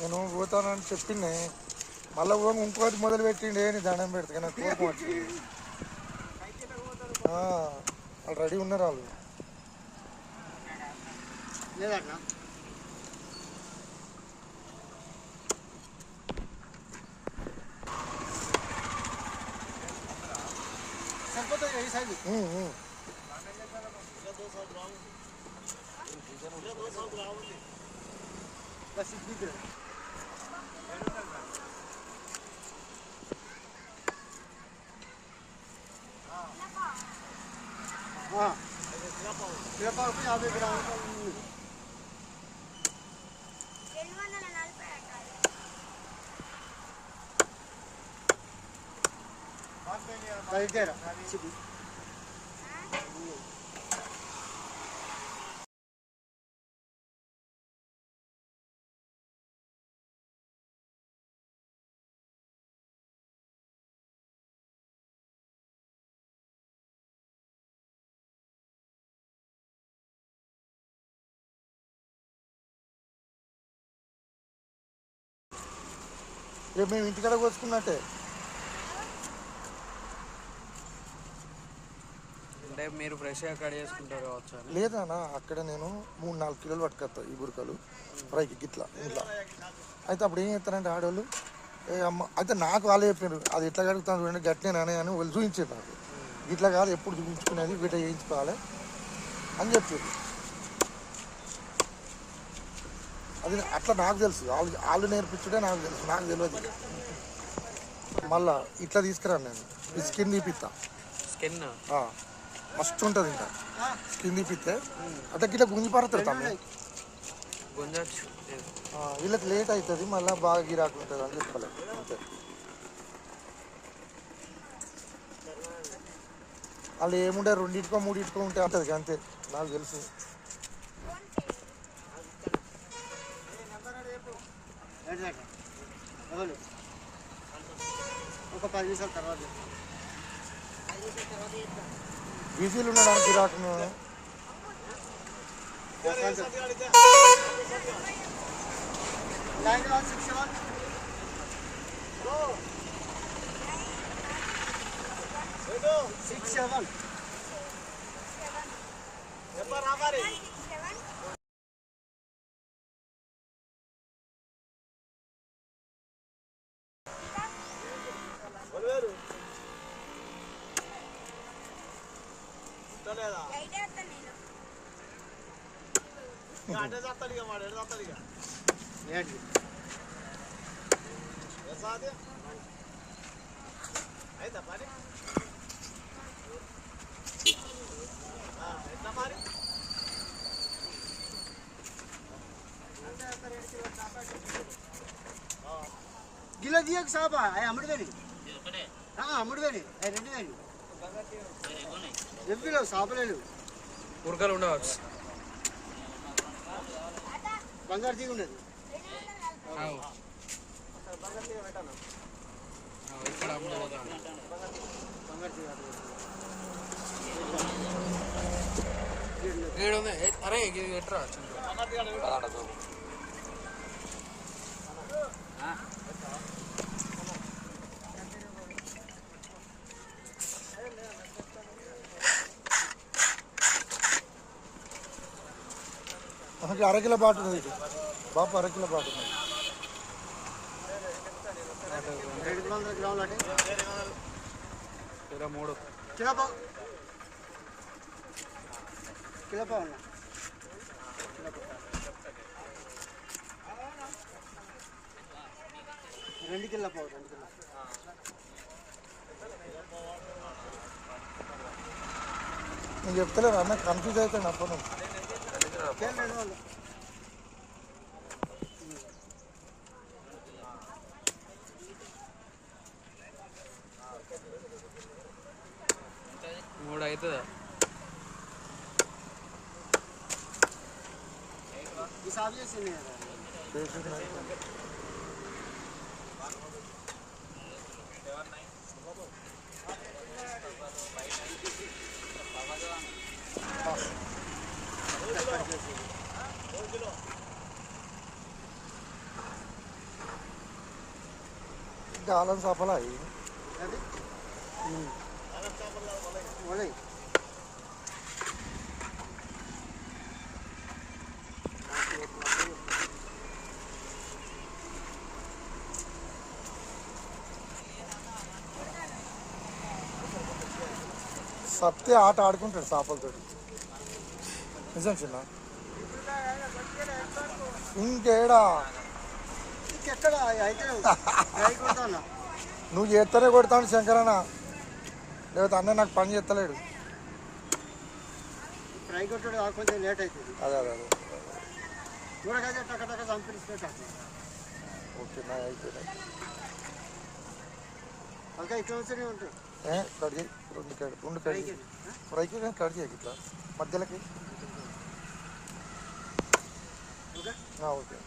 నేను పోతానని చెప్పిండే మళ్ళీ పోగా ఇంకోటి మొదలు పెట్టిండే నీ దండం పెడితే నాకు కోపం వచ్చింది. వాళ్ళు రెడీ ఉన్నారు వాళ్ళు. లేదన్నా సరిపోతుంది ఈ సైజు. మిరపప్పు 50 గ్రాములు. రేపు మేము ఇంటికాడ కోసుకున్నట్టే. అంటే మీరు ఫ్రెష్గా కట్ చేసుకుంటారు కావచ్చు? లేదన్నా అక్కడ నేను 3-4 కిలోలు పట్టుకొస్తా ఈ బురకలు ఫ్రైకి గిట్లా ఇంట్లో. అయితే అప్పుడు ఏం చేస్తారంటే ఆడవాళ్ళు అమ్మ అయితే నాకు వాళ్ళే చెప్పారు అది ఎట్లా కడుగుతాను చూడండి గట్టినేనా అని వాళ్ళు చూపించారు నాకు. ఇట్లా కాదు ఎప్పుడు చూపించుకునేది వీట చేయించుకోవాలి అని చెప్పారు. అది అట్లా నాకు తెలుసు, వాళ్ళు నేర్పించుడే నాకు తెలుసు, నాకు తెలియదు. మళ్ళా ఇట్లా తీసుకురాను నేను ఈ స్కిన్ తీపిస్తా. స్కిన్ మస్తు ఉంటుంది ఇంకా స్కిన్ తీపిస్తే అంటే గిట్లా గుంజి పడతారు తమ్ముడు. గుంజచ్చు వీళ్ళకి లేట్ అవుతుంది మళ్ళీ బాగా గిరాకు ఉంటుంది అని చెప్పలేదు అంతే. వాళ్ళు ఏముంటే 2-3 ఉంటే ఉంటుంది అంతే నాకు తెలుసు. ఒక 10 నిమిషాల తర్వాత బిజీలు ఉండడానికి గిరాకు. గిలో దియకు సాబా అమ్ముడువేని అమ్ముడువేని 2 వేలు ఎవ్విలో సాపలేదు ఉరకలు ఉండవచ్చు. బంగారు తీగ ఉండదు. అరే ఎట్రా మనకి 1/2 కిలో బాటు ఉన్నది బాపు 1/2 కిలో బాటు ఉన్నది. 200 గ్రాములు అంటే 3 కిలో పావు అన్న 2 కిలో పావు 2 కిలో. నేను చెప్తలేను అన్న కన్ఫ్యూజ్ అవుతాను అప్పుడు. మూడు అవుతుందా? కాలం చేపలా అవి అది ఒలే సత్తే ఆట ఆడుకుంటాడు చేపలతో నిజం చిన్న ఇంకేడా ఇంకెక్కడ అయితే ఫ్రై కొడతాను నువ్వు చేస్తేనే కొడతాను శంకరన్న లేకపోతే అన్న నాకు పని చేస్తలేడు ఫ్రై కొట్టడం కొంచెం లేట్ అవుతుంది అదే అదే అదే చూడకైతే టక్క టక్క చంపిస్తే ఓకే నా అయిపోయినాయి ఇంకా ఇక్కడ వచ్చి ఉంటాయి కట్ చేయి రెండు కట్ చేయి ఫ్రైకి కానీ కట్ చేయి ఇట్లా మధ్యలోకి ఓకే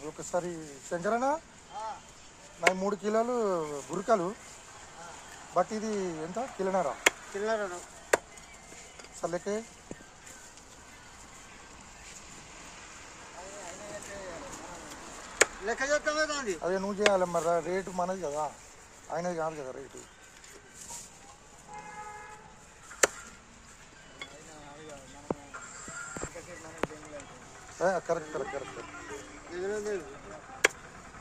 ఒకసారి శంకరన్న నా 3 కిలోలు గురికలు బట్ ఇది ఎంత కిలోనారా చిల్లర సార్ లెక్క లెక్క చేస్తామే దాన్ని అదే నువ్వు చేయాలి మరి రేటు మనది కదా ఆయనది కాదు కదా రేటు కరెక్ట్ కరెక్ట్ కరెక్ట్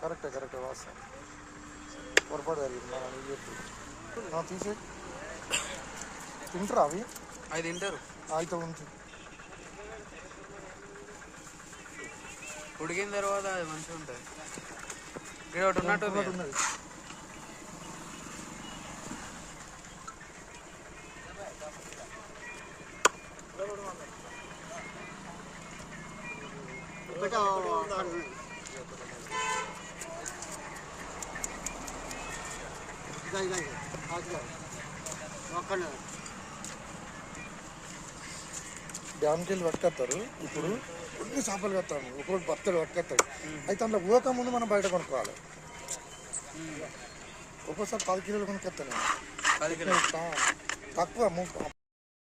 కరెక్టే కరెక్టే వాస్తవం పొరపాటు జరిగింది మన నీకు చెప్పు తీసే తింటారా అవి అవి తింటారు అయితే ఉంచు ఉడికిన తర్వాత అది మంచిగా ఉంటుంది ఇక్కడ ఒకటి ఉన్నట్టు ఉన్నది డ్యామ్కి వెళ్ళి పట్టుకొస్తారు ఇప్పుడు కొన్ని చేపలు కట్టాను ఒకటి బత్తలు పట్టుకొస్తాడు అయితే అందులో ఊక ముందు మనం బయట కొనుక్కోవాలి ఒక్కోసారి 10 కిలోలు కొనుక్కొస్తాను అది తక్కువ